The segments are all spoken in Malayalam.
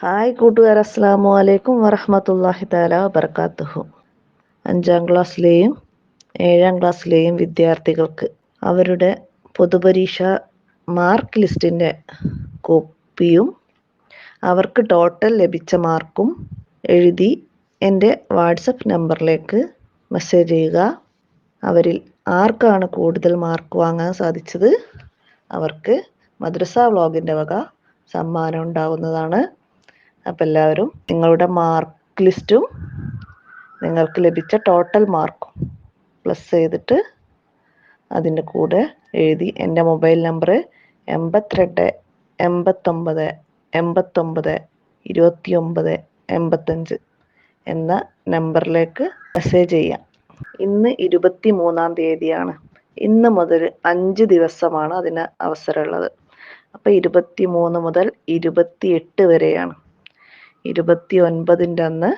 ഹായ് കൂട്ടുകാർ, അസ്സലാമു അലൈക്കും വറഹ്മത്തുള്ളാഹി തആല വബറകാതുഹു. 5ാം ക്ലാസ്സിലെയും 7ാം ക്ലാസ്സിലെയും വിദ്യാർത്ഥികൾക്ക് അവരുടെ പൊതുപരീക്ഷ മാർക്ക് ലിസ്റ്റിൻ്റെ കോപ്പിയും അവർക്ക് ടോട്ടൽ ലഭിച്ച മാർക്കും എഴുതി എൻ്റെ വാട്സപ്പ് നമ്പറിലേക്ക് മെസ്സേജ് ചെയ്യുക. അവരിൽ ആർക്കാണ് കൂടുതൽ മാർക്ക് വാങ്ങാൻ സാധിച്ചത് അവർക്ക് മദ്രസ വ്ളോഗിൻ്റെ വക സമ്മാനം ഉണ്ടാകുന്നതാണ്. അപ്പം എല്ലാവരും നിങ്ങളുടെ മാർക്ക് ലിസ്റ്റും നിങ്ങൾക്ക് ലഭിച്ച ടോട്ടൽ മാർക്കും പ്ലസ് ചെയ്തിട്ട് അതിൻ്റെ കൂടെ എഴുതി എൻ്റെ മൊബൈൽ നമ്പർ 82 89 89 29 85 എന്ന നമ്പറിലേക്ക് മെസ്സേജ് ചെയ്യാം. ഇന്ന് 23-ാം തീയതിയാണ്. ഇന്ന് മുതൽ 5 ദിവസമാണ് അതിന് അവസരമുള്ളത്. അപ്പോൾ 23 മുതൽ 28 വരെയാണ്. 29ൻ്റെ അന്ന്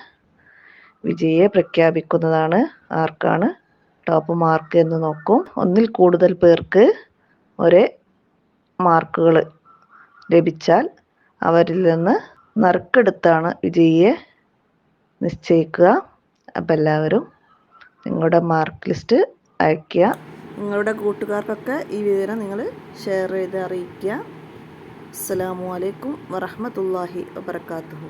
വിജയിയെ പ്രഖ്യാപിക്കുന്നതാണ്. ആർക്കാണ് ടോപ്പ് മാർക്ക് എന്ന് നോക്കും. ഒന്നിൽ കൂടുതൽ പേർക്ക് ഒരേ മാർക്കുകൾ ലഭിച്ചാൽ അവരിൽ നിന്ന് നറുക്കെടുത്താണ് വിജയിയെ നിശ്ചയിക്കുക. അപ്പം എല്ലാവരും നിങ്ങളുടെ മാർക്ക് ലിസ്റ്റ് അയയ്ക്കുക. നിങ്ങളുടെ കൂട്ടുകാർക്കൊക്കെ ഈ വിവരം നിങ്ങൾ ഷെയർ ചെയ്ത് അറിയിക്കുക. അസ്സലാമു അലൈക്കും വറഹ്മത്തുള്ളാഹി വബറകാതുഹു.